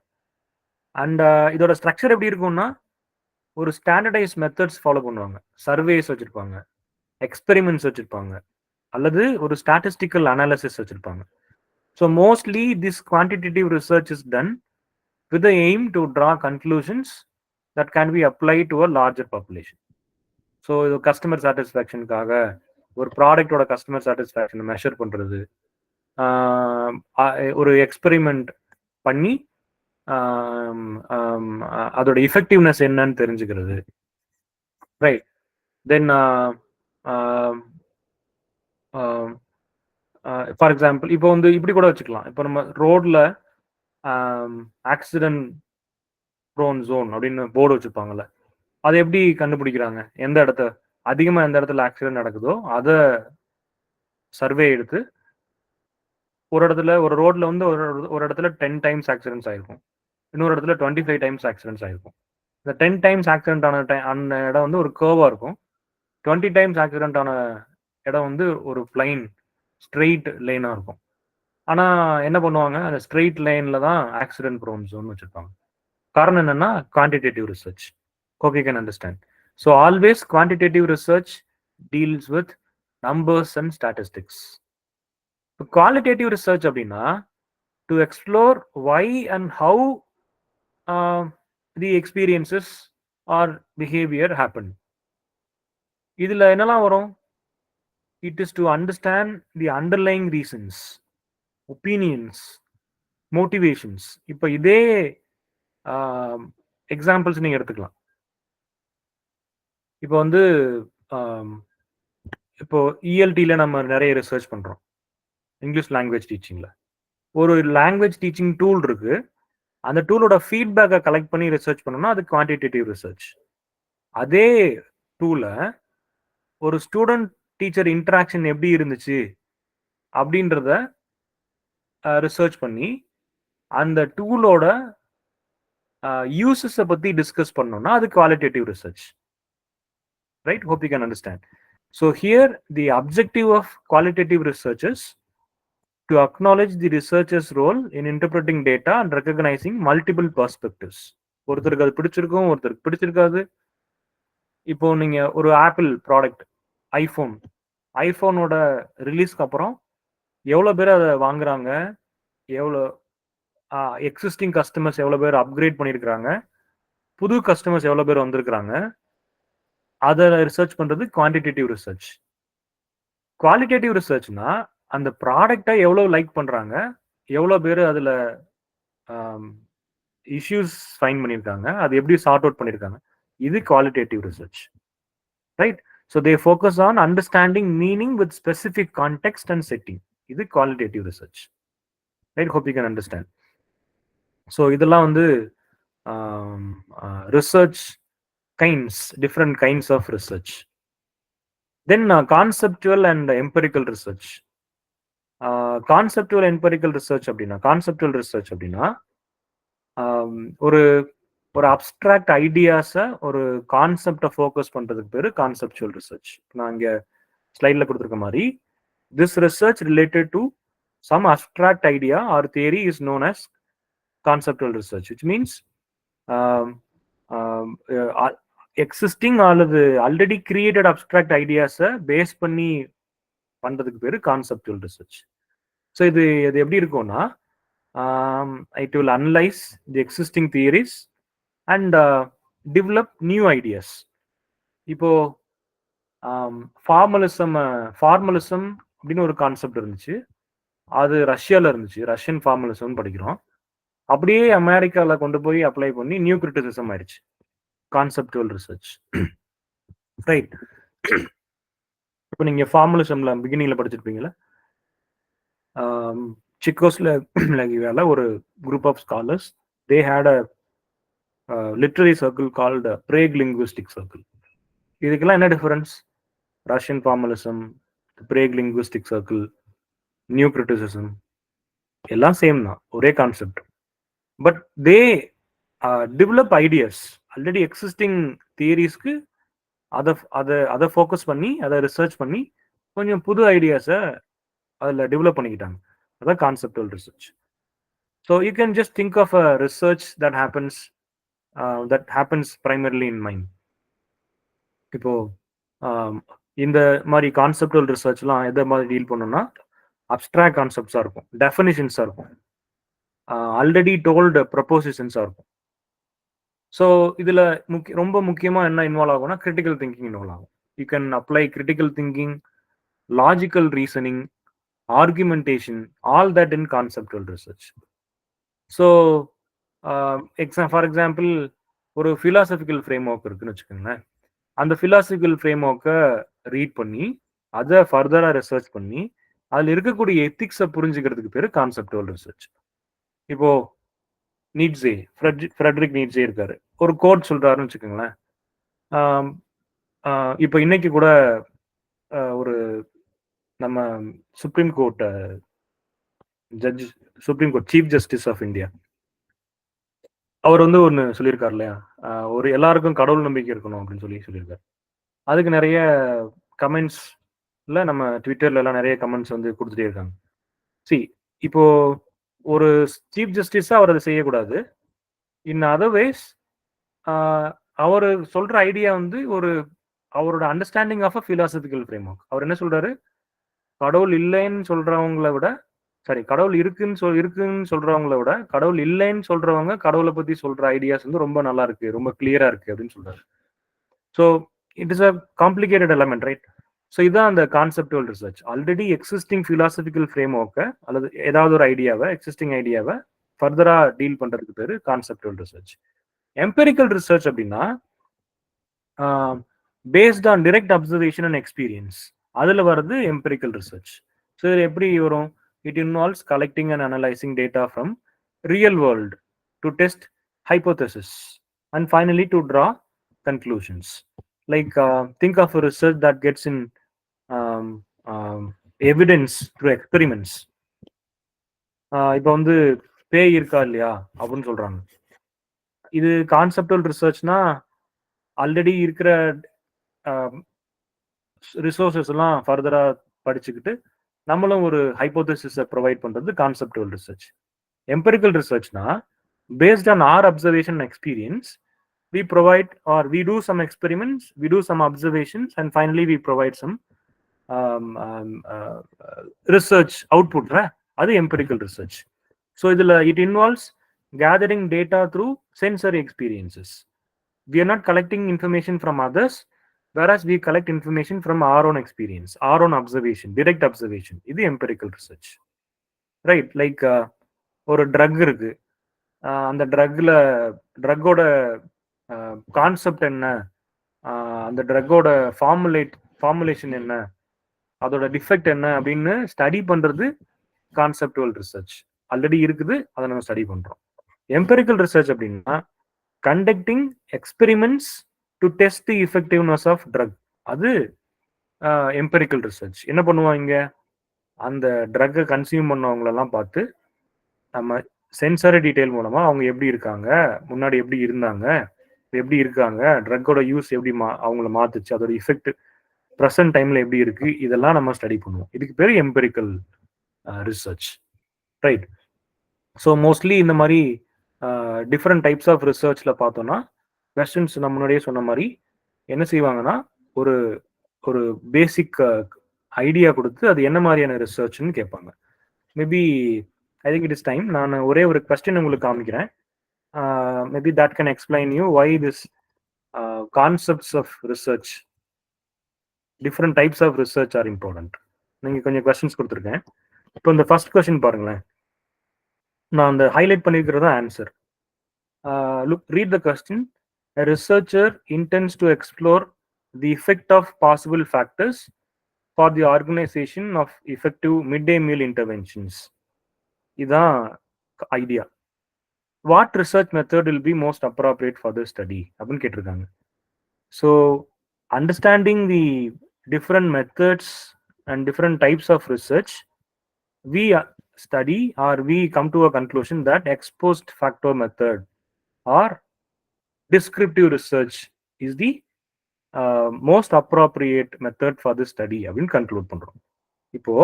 Speaker 1: And இதோட ஸ்ட்ரக்சர் எப்படி இருக்கும்னா, ஒரு ஸ்டாண்டர்டைஸ் மெத்தட்ஸ் ஃபாலோ பண்ணுவாங்க. சர்வேஸ் வச்சுருப்பாங்க, எக்ஸ்பெரிமெண்ட்ஸ் வச்சுருப்பாங்க, அல்லது ஒரு ஸ்டாட்டிஸ்டிக்கல் அனாலிசிஸ் வச்சுருப்பாங்க. So mostly this quantitative research is done with the aim to draw conclusions that can be applied to a larger population. So இது கஸ்டமர் சாட்டிஸ்ஃபேக்ஷனுக்காக ஒரு ப்ராடக்டோட கஸ்டமர் சாட்டிஸ்ஃபேக்ஷனை மெஷர் பண்ணுறது, ஒரு எக்ஸ்பெரிமெண்ட் பண்ணி அதோட இஃபெக்டிவ்னஸ் என்னன்னு தெரிஞ்சுக்கிறது. ரைட். தென் ஃபார் எக்ஸாம்பிள் இப்போ வந்து இப்படி கூட வச்சுக்கலாம். இப்போ நம்ம ரோட்ல ஆக்சிடென்ட் ப்ரோன் ஜோன் அப்படின்னு போர்டு வச்சுருப்பாங்கல்ல, அதை எப்படி கண்டுபிடிக்கிறாங்க? எந்த இடத்துல ஆக்சிடென்ட் நடக்குதோ அதை சர்வே எடுத்து ஒரு இடத்துல, ஒரு ரோட்ல வந்து ஒரு இடத்துல 10 டைம்ஸ் ஆக்சிடென்ட்ஸ் ஆயிருக்கும், இன்னொரு இடத்துல 25 டைம்ஸ் ஆக்சிடென்ட்ஸ் ஆயிருக்கும். இந்த 10 டைம்ஸ் ஆக்சிடென்ட் ஆன அந்த இடம் வந்து ஒரு கர்வா இருக்கும். 20 டைம்ஸ் ஆக்சிடென்ட் ஆன இடம் வந்து ஒரு பிளைன் ஸ்ட்ரெயிட் லைனா இருக்கும். ஆனா என்ன பண்ணுவாங்க, அந்த ஸ்ட்ரெயிட் லைன்ல தான் ஆக்சிடென்ட் ப்ரோன் ஜோன் வச்சிருப்பாங்க. காரணம் என்னன்னா quantitative research. Hope you can understand. So always quantitative research deals with numbers and statistics. Qualitative research அப்படின்னா to explore why and how the experiences or behavior happen. இதுல என்னலாம் வரும்? It is to understand the underlying reasons, opinions, motivations. இப்போ இதே examples நீங்க எடுத்துக்கலாம். இப்போ வந்து இப்போ இஎல்டில நம்ம நிறைய ரிசர்ச் பண்றோம், இங்கிலீஷ் லாங்குவேஜ் டீச்சிங்ல. ஒரு லாங்குவேஜ் டீச்சிங் டூல் இருக்கு, அந்த டூலோட ஃபீட்பேக்கை கலெக்ட் பண்ணி ரிசர்ச் பண்ணோம்னா அது குவான்டிடேட்டிவ் ரிசர்ச். அதே டூலை ஒரு ஸ்டூடெண்ட் டீச்சர் இன்டராக்ஷன் எப்படி இருந்துச்சு அப்படின்றத ரிசர்ச் பண்ணி அந்த டூலோட யூசஸை பத்தி டிஸ்கஸ் பண்ணோம்னா அது qualitative research. Right? Hope you can understand. So here the objective of qualitative research is to acknowledge the researcher's role in interpreting data and recognizing multiple perspectives. ஒருத்தருக்கு அது பிடிச்சிருக்கும், ஒருத்தருக்கு பிடிச்சிருக்காது. இப்போ நீங்க ஒரு ஆப்பிள் ப்ராடக்ட், ஐஃபோனோட ரிலீஸ்க்கு அப்புறம் எவ்வளோ பேர் அதை வாங்குறாங்க, எவ்வளோ எக்ஸிஸ்டிங் கஸ்டமர்ஸ் எவ்வளோ பேர் அப்கிரேட் பண்ணியிருக்கிறாங்க, புது கஸ்டமர்ஸ் எவ்வளோ பேர் வந்திருக்கிறாங்க, அதை ரிசர்ச் பண்றது குவான்டிடேட்டிவ் ரிசர்ச். குவாலிட்டேட்டிவ் ரிசர்ச்னா அந்த ப்ராடக்டை எவ்வளோ லைக் பண்றாங்க, எவ்வளோ பேர் அதுல இஷ்யூஸ் ஃபைண்ட் பண்ணியிருக்காங்க, அது எப்படி சார்ட் அவுட் பண்ணியிருக்காங்க, இது qualitative research. Right? So they focus on understanding meaning with specific context and setting. இது qualitative research. Right? Hope you can understand. So இதெல்லாம் வந்து research kinds, different kinds of research. Then conceptual and empirical research. Conceptual empirical research அப்படின்னா, conceptual research அப்படின்னா ஒரு ஒரு abstract ஐடியாஸை ஒரு கான்செப்டை focus பண்றதுக்கு பேரு கான்செப்சுவல் ரிசர்ச். நான் இங்க ஸ்லைட்ல கொடுத்துருக்க மாதிரி, this research related to some abstract idea or theory is known as conceptual research, which means existing அல்லது ஆல்ரெடி கிரியேட்டட் அப்டிராக்ட் ஐடியாஸை பேஸ் பண்ணி பண்றதுக்கு பேரு கான்செப்டுவல் ரிசர்ச். ஸோ இது எப்படி இருக்கும்னா, it will analyse the existing theories and develop new ideas. இப்போ formalism அப்படின்னு ஒரு கான்செப்ட் இருந்துச்சு. அது ரஷ்யால இருந்துச்சு. ரஷ்யன் ஃபார்மலிசம்னு படிக்கிறோம். அப்படியே அமெரிக்கால கொண்டு போய் அப்ளை பண்ணி நியூ கிரிட்டிசிசம் ஆயிடுச்சு. Conceptual research. ரைட். இப்போ நீங்க ஃபார்மலிசம்ல பிகினிங்ல படிச்சிருப்பீங்கல்ல. சிக்கோஸ்லோவாக்கியால ஒரு group of scholars they had a literary circle called Prague linguistic circle. இதுக்கெல்லாம் என்ன difference? Russian formalism, Prague linguistic circle, new criticism எல்லாம் சேம் தான், ஒரே concept. But they develop ideas, already existing தியரிஸ்க்கு அதை ஃபோக்கஸ் பண்ணி அதை ரிசர்ச் பண்ணி கொஞ்சம் புது ஐடியாஸை அதில் டெவலப் பண்ணிக்கிட்டாங்க. அதான் conceptual research. So you can just think of a research that happens primarily in mind. இப்போ இந்த மாதிரி கான்செப்டுவல் ரிசர்ச்லாம் எதை மாதிரி டீல் பண்ணோம்னா அப்ட்ராக்ட் கான்செப்ட்ஸாக இருக்கும், டெஃபினிஷன்ஸாக இருக்கும், ஆல்ரெடி டோல்டு ப்ரப்போசிஷன்ஸாக இருக்கும். ஸோ இதில் ரொம்ப முக்கியமாக என்ன இன்வால்வ் ஆகும்னா கிரிட்டிக்கல் திங்கிங் இன்வால்வ் ஆகும். You can apply critical thinking, logical reasoning, argumentation, all that in conceptual research. So for example ஒரு ஃபிலாசபிக்கல் ஃப்ரேம் ஒர்க் இருக்குன்னு வச்சுக்கோங்களேன். அந்த ஃபிலாசபிக்கல் ஃப்ரேம் ஒர்க்கை ரீட் பண்ணி அதை ஃபர்தராக ரிசர்ச் பண்ணி அதில் இருக்கக்கூடிய எத்திக்ஸை புரிஞ்சுக்கிறதுக்கு பேர் கான்செப்டுவல் ரிசர்ச். இப்போ நீட்ஸே, ஃப்ரெட்ரிக் நீட்ஸே இருக்காரு, ஒரு கோட் சொல்றாருன்னு வச்சுக்கோங்களேன். இப்போ இன்னைக்கு கூட ஒரு நம்ம supreme court chief justice of India அவர் வந்து ஒன்று சொல்லியிருக்காரு இல்லையா, ஒரு எல்லாருக்கும் கடவுள் நம்பிக்கை இருக்கணும் அப்படின்னு சொல்லியிருக்காரு. அதுக்கு நிறைய கமெண்ட்ஸ்ல நம்ம ட்விட்டர்ல எல்லாம் நிறைய கமெண்ட்ஸ் வந்து கொடுத்துட்டே இருக்காங்க. இப்போ ஒரு சீஃப் ஜஸ்டிஸா அவர் அதை செய்யக்கூடாது. இன் அதர்வைஸ் அவர் சொல்ற ஐடியா வந்து அவரோட understanding of a philosophical framework. அவர் என்ன சொல்றாரு, கடவுள் இல்லைன்னு சொல்றவங்களை விட, கடவுள் இருக்குன்னு சொல்றவங்களை விட கடவுள் இல்லைன்னு சொல்றவங்க கடவுளை பத்தி சொல்ற ஐடியாஸ் வந்து ரொம்ப நல்லா இருக்கு, ரொம்ப கிளியரா இருக்கு அப்படின்னு சொல்றாரு. So it is a complicated element, right? So இதுதான் அந்த conceptual research. Already existing philosophical frame ஒர்க்கை அல்லது ஏதாவது ஒரு ஐடியாவை, எக்ஸிஸ்டிங் ஐடியாவை ஃபர்தரா டீல் பண்றதுக்கு பேரு கான்செப்டுவல் ரிசர்ச். எம்பெரிக்கல் ரிசர்ச் அப்படின்னா based on direct observation and experience, அதுல வர்றது எம்பெரிக்கல் ரிசர்ச். ஸோ இது எப்படி வரும்? It involves collecting and analysing data from real world to test hypothesis and finally to draw conclusions. Like think of a research that gets in evidence through experiments. இப்போ வந்து பேய் இருக்கா இல்லையா அப்படின்னு சொல்றாங்க. இது கான்செப்டுவல் ரிசர்ச்னா ஆல்ரெடி இருக்கிற ரிசோர்சஸ் எல்லாம் ஃபர்தரா படிச்சுக்கிட்டு நம்மளும் ஒரு ஹைப்போதசிஸை ப்ரொவைட் பண்றது கான்செப்டுவல் ரிசர்ச். எம்பெரிக்கல் ரிசர்ச்னா based on or observation experience, we provide or we do some experiments, we do some observations, and finally we provide some research output, right? That's empirical research. So it involves gathering data through sensory experiences. We are not collecting information from others, whereas we collect information from our own experience, our own observation, direct observation. This is empirical research, right? Like ஒரு drug இருக்கு, அந்த ட்ரக்கோட concept என்ன, அந்த ட்ரக்கோட formulation என்ன, அதோட defect என்ன அப்படின்னு study பண்றது கான்செப்டுவல் ரிசர்ச். ஆல்ரெடி இருக்குது, அதை நம்ம ஸ்டடி பண்றோம். எம்பெரிக்கல் ரிசர்ச் அப்படின்னா conducting experiments to test the effectiveness of drug. அது எம்பெரிக்கல் ரிசர்ச். என்ன பண்ணுவாங்க, அந்த ட்ரக்கை கன்சியூம் பண்ணவங்களெல்லாம் பார்த்து நம்ம சென்சரி டீடைல் மூலமா அவங்க எப்படி இருக்காங்க, முன்னாடி எப்படி இருந்தாங்க, எப்படி இருக்காங்க, ட்ரக்கோட யூஸ் எப்படி அவங்கள மாத்துச்சு, அதோட இஃபெக்ட் ப்ரெசன்ட் டைம்ல எப்படி இருக்கு, இதெல்லாம் நம்ம ஸ்டடி பண்ணுவோம். இதுக்கு பேர் empirical research, right? So mostly இந்த மாதிரி டிஃப்ரெண்ட் டைப்ஸ் ஆஃப் ரிசர்ச்ல பார்த்தோம்னா கொஸ்டின்ஸ் நம்ம முன்னாடியே சொன்ன மாதிரி என்ன செய்வாங்கன்னா ஒரு ஒரு பேசிக் ஐடியா கொடுத்து அது என்ன மாதிரியான ரிசர்ச்னு கேட்பாங்க. Maybe I think it is time. நான் ஒரே ஒரு கொஸ்டின் உங்களுக்கு காமிக்கிறேன். Maybe that can explain you why this concepts of research, different types of research are important. நீங்க கொஞ்சம் கொஸ்டின்ஸ் கொடுத்துருக்கேன். இப்போ இந்த ஃபர்ஸ்ட் கொஸ்டின் பாருங்களேன். நான் அந்த ஹைலைட் பண்ணியிருக்கிறதா answer. Look, read the question. A researcher intends to explore the effect of possible factors for the organization of effective midday meal interventions. இதான் idea. What research method will be most appropriate for this study அப்படின்னு கேட்டிருக்காங்க. So understanding the different methods and different types of research, we study or we come to a conclusion that ex post facto method or descriptive research is the most appropriate method for this study அப்படின்னு conclude பண்றோம். இப்போ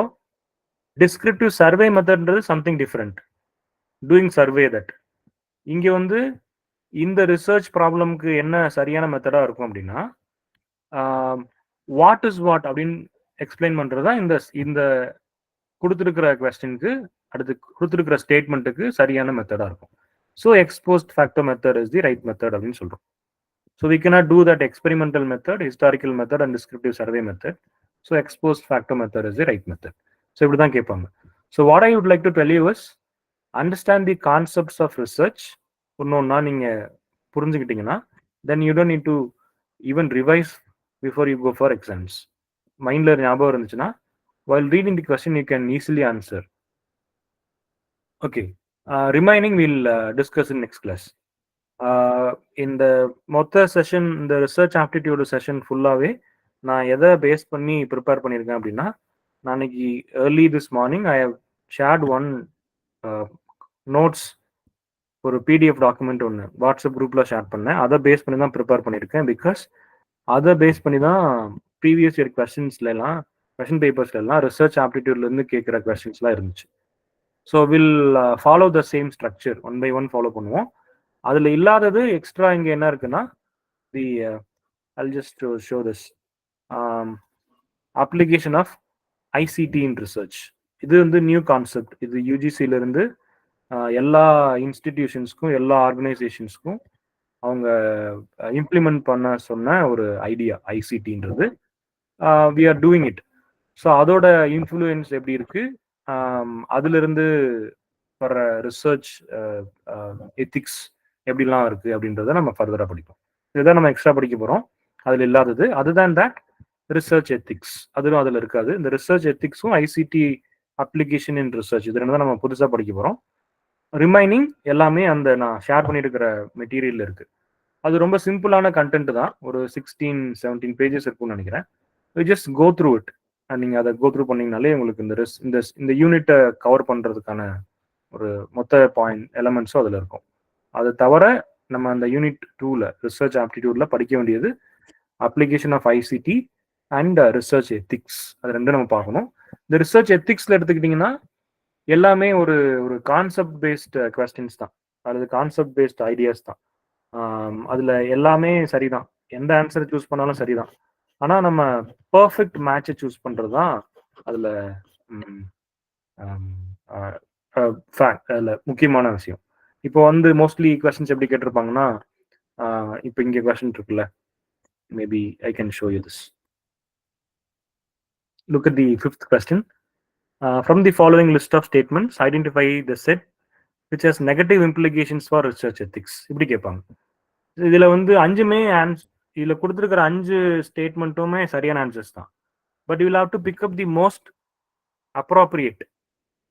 Speaker 1: descriptive survey மெத்தட்ன்றது something different. Doing survey that. இங்க வந்து இந்த research ப்ராப்ளம்க்கு என்ன சரியான மெத்தடா இருக்கும் அப்படின்னா, வாட் இஸ் வாட் அப்படின்னு எக்ஸ்பிளைன் பண்றது தான் இந்த இந்த கொடுத்துருக்கிற கொஸ்டினுக்கு அடுத்து கொடுத்துருக்கிற ஸ்டேட்மெண்ட்டுக்கு சரியான மெத்தடா இருக்கும். So exposed factor method is the right method அப்படின்னு சொல்றோம். So we cannot do that experimental method, historical method and descriptive survey method. So ex post facto method is the right method. So இப்படி தான் கேட்பாங்க. So what I would like to tell you is, understand the concepts of research. ஒன்னொன்னா நீங்க புரிஞ்சுக்கிட்டீங்கன்னா, then you don't need to even revise before you go for exams. மைண்ட்ல ஞாபகம் இருந்துச்சுன்னா, while reading the question you can easily answer. Okay. Remaining we'll discuss in next class. இந்த மொத்த session, இந்த research aptitude session ஃபுல்லாகவே நான் எதை base பண்ணி ப்ரிப்பேர் பண்ணியிருக்கேன் அப்படின்னா, நாளைக்கு early this morning I have shared one notes, ஒரு பிடிஎஃப் டாக்குமெண்ட் ஒன்று வாட்ஸ்அப் குரூப்பில் ஷேர் பண்ணேன். அதை பேஸ் பண்ணி தான் ப்ரிப்பேர் பண்ணியிருக்கேன். பிகாஸ் அதை பேஸ் பண்ணி தான் ப்ரீவியஸ் இயர் கொஸ்டின்ஸ்லாம், கொஸ்டின் பேப்பர்ஸ்லாம் ரிசர்ச் ஆப்டிடியூட்லேருந்து கேட்குற கொஸ்டின்ஸ்லாம் இருந்துச்சு. So will follow the same structure, one by one follow பண்ணுவோம். அதுல இல்லாதது எக்ஸ்ட்ரா இங்க என்ன இருக்குன்னா, தி I'll just show this application of ICT in research. இது வந்து நியூ கான்செப்ட். இது யூஜிசில இருந்து எல்லா இன்ஸ்டிடியூஷன்ஸ்க்கும் எல்லா ஆர்கனைசேஷன்ஸ்க்கும் அவங்க இம்ப்ளிமெண்ட் பண்ண சொன்ன ஒரு ஐடியா ஐசிடின்றது. We are doing it. So அதோட இன்ஃப்ளூயன்ஸ் எப்படி இருக்கு, அதுல இருந்து வர்ற ரிசர்ச் எத்திக்ஸ் எப்படிலாம் இருக்கு அப்படின்றத நம்ம ஃபர்தரா படிப்போம். இதுதான் நம்ம எக்ஸ்ட்ரா படிக்க போறோம். அதுல இல்லாதது அதுதான் தட் ரிசர்ச் எத்திக்ஸ், அதுவும் அதுல இருக்காது. இந்த ரிசர்ச் எத்திக்ஸும் ஐசிடி அப்ளிகேஷன் இன் ரிசர்ச், இது ரெண்டு தான் நம்ம புதுசா படிக்க போறோம். ரிமைனிங் எல்லாமே அந்த நான் ஷேர் பண்ணியிருக்கிற மெட்டீரியல் இருக்கு. அது ரொம்ப சிம்பிளான கண்டென்ட் தான். ஒரு 16-17 பேஜஸ் இருக்கும்னு நினைக்கிறேன். Just go through it. நீங்க அதை கோ த்ரூ பண்ணீங்கனாலே உங்களுக்கு இந்த யூனிட்டை கவர் பண்றதுக்கான ஒரு மொத்த பாயிண்ட் எலமெண்ட்ஸும் அதுல இருக்கும். அது தவிர நம்ம அந்த யூனிட் 2ல ரிசர்ச் ஆப்டிடியூட்ல படிக்க வேண்டியது application of ICT and research ethics, அது ரெண்டும் நம்ம பார்க்கணும். இந்த ரிசர்ச் எத்திக்ஸ்ல எடுத்துக்கிட்டிங்கன்னா எல்லாமே ஒரு ஒரு கான்செப்ட் பேஸ்ட் கொஸ்டின்ஸ் தான், அது கான்செப்ட் பேஸ்ட் ஐடியாஸ் தான். அதுல எல்லாமே சரிதான், எந்த ஆன்சர் சூஸ் பண்ணாலும் சரிதான். ஆனா நம்ம பர்ஃபெக்ட் மேட்சை சூஸ் பண்றது தான் அதுல அதுல முக்கியமான விஷயம். இப்போ வந்து மோஸ்ட்லி கொஸ்டின்ஸ் எப்படி கேட்டிருப்பாங்கன்னா, இப்போ இங்க கொஸ்டின் இருக்குல்ல, maybe I can show you this. Look at the 5th question. From the following list of statements, identify the set which has negative implications for research ethics. இப்படி கேட்பாங்க. இதுல வந்து அஞ்சுமே இதுல கொடுத்துருக்கிற 5 ஸ்டேட்மெண்ட்டுமே சரியான ஆன்சர்ஸ் தான். But you will have to pick up the most appropriate,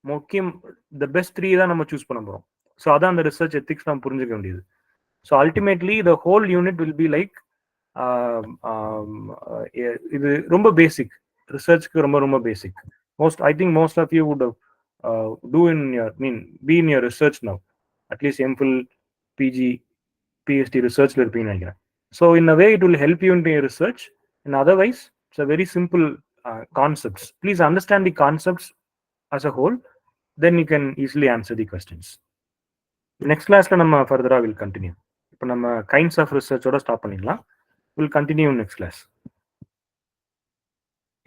Speaker 1: முக்கியம், the best 3 தான் நம்ம சூஸ் பண்ண போறோம். ஸோ அதான் அந்த ரிசர்ச் எத்திக்ஸ் நம்ம புரிஞ்சுக்க வேண்டியது. So ultimately the whole unit will be like, இது ரொம்ப பேசிக், ரிசர்ச்க்கு ரொம்ப ரொம்ப basic. I think most of you would do in your P in your research now, at least MPhil, PG, PhD ரிசர்ச்ல இருப்பீங்கன்னு நினைக்கிறேன். So in a way it will help you in your research. And otherwise it's a very simple concepts. Please understand the concepts as a whole, then you can easily answer the questions. Next classல நம்ம further will continue. இப்போ நம்ம kinds of ரிசர்ச்சோட stop பண்ணிடலாம். We'll continue in next class.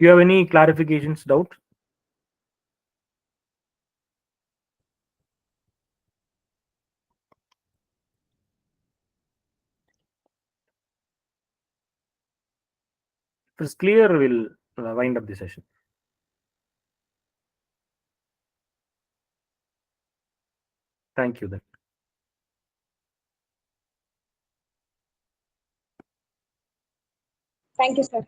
Speaker 1: You have any clarifications, doubt? If it's clear, we'll wind up the session. Thank you then.
Speaker 2: Thank you, sir.